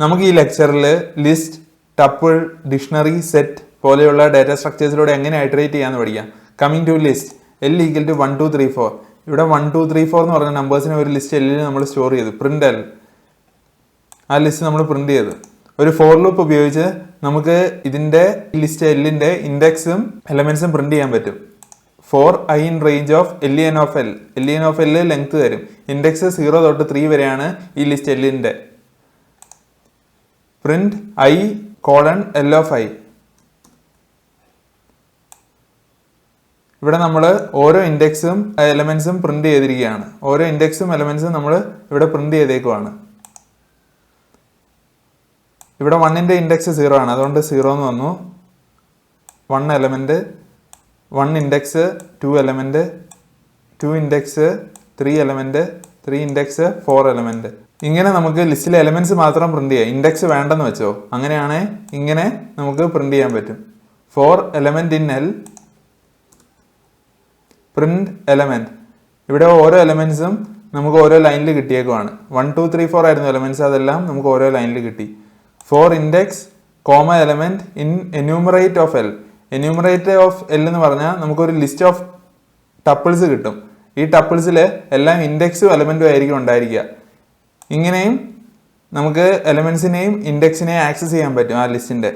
നമുക്ക് ഈ ലെക്ചറിൽ ലിസ്റ്റ്, ടപ്പിൾ, ഡിക്ഷണറി, സെറ്റ് പോലെയുള്ള ഡാറ്റ സ്ട്രക്ചേഴ്സിലൂടെ എങ്ങനെ ഐറ്ററേറ്റ് ചെയ്യാമെന്ന് പഠിക്കാം. Coming to list, L equal to 1 2 3 4. ഇവിടെ 1 2 3 4 എന്ന് പറഞ്ഞ നമ്പേഴ്സിനെ ഒരു ലിസ്റ്റ് എല്ലിൽ നമ്മൾ സ്റ്റോർ ചെയ്തു. പ്രിന്റ് എൽ, ആ ലിസ്റ്റ് നമ്മൾ പ്രിന്റ് ചെയ്തു. ഒരു ഫോർ ലൂപ്പ് ഉപയോഗിച്ച് നമുക്ക് ഇതിന്റെ ലിസ്റ്റ് എല്ലിന്റെ ഇൻഡെക്സും എലമെന്റ്സും പ്രിന്റ് ചെയ്യാൻ പറ്റും. For I in range of len of L. len of L length തരും. ഇൻഡെക്സ് 0 തൊട്ട് 3 വരെയാണ് ഈ ലിസ്റ്റ് എല്ലിന്റെ. Print I colon L of I. ഇവിടെ നമ്മൾ ഓരോ ഇൻഡെക്സും എലമെന്റ്സും പ്രിന്റ് ചെയ്തിരിക്കുകയാണ്. ഓരോ ഇൻഡെക്സും എലമെന്റ്സും നമ്മൾ ഇവിടെ പ്രിന്റ് ചെയ്തേക്കുവാണ്. ഇവിടെ 1ന്റെ ഇൻഡെക്സ് 0 ആണ്, അതുകൊണ്ട് 0 എന്ന് വന്നു. 1 element, 1 index, 2 element, 2 index, 3 element, 3 index, 4 element. ഇങ്ങനെ നമുക്ക് ലിസ്റ്റിലെ എലമെന്റ്സ് മാത്രം പ്രിന്റ് ചെയ്യാം. ഇൻഡെക്സ് വേണ്ടെന്ന് വെച്ചോ, അങ്ങനെയാണെ ഇങ്ങനെ നമുക്ക് പ്രിന്റ് ചെയ്യാൻ പറ്റും. 4 element in L, print element. ഇവിടെ ഓരോ എലമെന്റ്സും നമുക്ക് ഓരോ ലൈനിൽ കിട്ടിയേക്കുവാണ്. 1 2 3 4 ആയിരുന്നു എലമെന്റ്സ്, അതെല്ലാം നമുക്ക് ഓരോ ലൈനിൽ കിട്ടി. 4 index comma element in enumerate of L. Enumerate of L എന്ന് പറഞ്ഞാൽ നമുക്കൊരു ലിസ്റ്റ് ഓഫ് ടപ്പിൾസ് കിട്ടും. ഈ ടപ്പിൾസിൽ എല്ലാം ഇൻഡെക്സും എലമെന്റും ആയിരിക്കും ഉണ്ടായിരിക്കുക. ഇങ്ങനെയും നമുക്ക് എലമെന്റ്സിനെയും ഇൻഡെക്സിനെയും ആക്സസ് ചെയ്യാൻ പറ്റും ആ ലിസ്റ്റിന്റെ.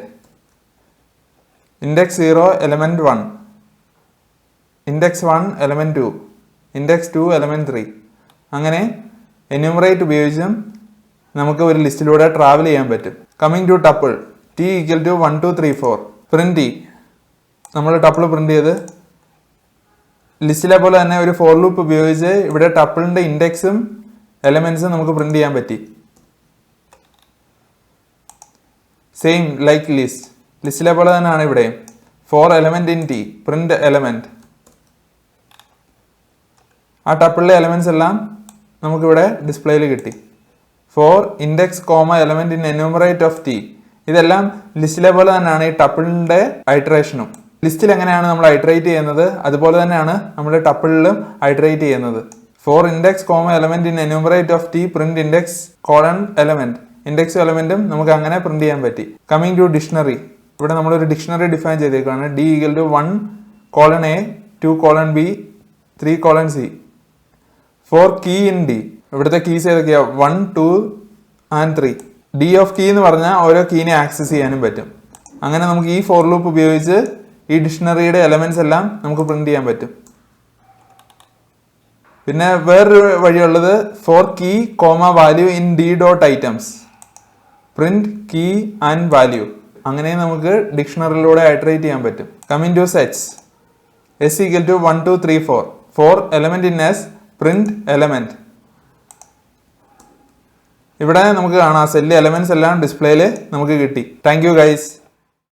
Index 0 element 1, index 1 element 2, index 2 element 3. അങ്ങനെ എന്യൂമറേറ്റ് ഉപയോഗിച്ചും നമുക്ക് ഒരു ലിസ്റ്റിലൂടെ ട്രാവൽ ചെയ്യാൻ പറ്റും. Coming to tuple, T equal to 1 2 3 4. Print T, നമ്മൾ ടപ്പിൾ പ്രിന്റ് ചെയ്ത് ലിസ്റ്റിലെ പോലെ തന്നെ ഒരു ഫോർ ലൂപ്പ് ഉപയോഗിച്ച് ഇവിടെ ടപ്പിളിന്റെ ഇൻഡെക്സും എലമെന്റ്സും നമുക്ക് പ്രിന്റ് ചെയ്യാൻ പറ്റി. സെയിം ലൈക്ക് ലിസ്റ്റ്, ലിസ്റ്റിലെ പോലെ തന്നെയാണ് ഇവിടെ. 4 element in T, print element. ആ ടപ്പിളിലെ എലമെന്റ്സ് എല്ലാം നമുക്കിവിടെ ഡിസ്പ്ലേയിൽ കിട്ടി. 4 index comma element in enumerate of T. ഇതെല്ലാം ലിസ്റ്റിലെ പോലെ തന്നെയാണ് ഈ ടപ്പിളിന്റെ ഐറ്ററേഷനും. ലിസ്റ്റിൽ എങ്ങനെയാണ് നമ്മൾ ഐറ്ററേറ്റ് ചെയ്യുന്നത് അതുപോലെ തന്നെയാണ് നമ്മുടെ ടപ്പിളിലും ഐറ്ററേറ്റ് ചെയ്യുന്നത്. 4 index comma element in enumerate of T, print index colon element. ഇൻഡെക്സും എലമെന്റും നമുക്ക് അങ്ങനെ പ്രിന്റ് ചെയ്യാൻ പറ്റി. കമ്മിങ് ടു ഡിക്ഷണറി, ഇവിടെ നമ്മളൊരു ഡിക്ഷണറി ഡിഫൈൻ ചെയ്തേക്കാണ്. D equal to 1 colon A, 2 colon B, 3 colon C. 4 key in D. ഇവിടുത്തെ കീസ് ഏതൊക്കെയാ? 1 2 ആൻഡ് 3. ഡി ഓഫ് കീ എന്ന് പറഞ്ഞാൽ ഓരോ കീനെ ആക്സസ് ചെയ്യാനും പറ്റും. അങ്ങനെ നമുക്ക് ഈ ഫോർ ലൂപ്പ് ഉപയോഗിച്ച് ഈ ഡിക്ഷണറിയുടെ എലമെന്റ്സ് എല്ലാം നമുക്ക് പ്രിന്റ് ചെയ്യാൻ പറ്റും. പിന്നെ വേറൊരു വഴിയുള്ളത് 4 key comma value in d dot items, print key and value. അങ്ങനെ നമുക്ക് ഡിക്ഷണറിയിലൂടെ ഐറ്ററേറ്റ് ചെയ്യാൻ പറ്റും. Coming to sets, s equal to 1 2 3 4. 4 element in s, print element. ഇവിടെ നമുക്ക് കാണാം സെല്ല് എലമെന്റ്സ് എല്ലാം ഡിസ്പ്ലേയിൽ നമുക്ക് കിട്ടി. Thank you guys.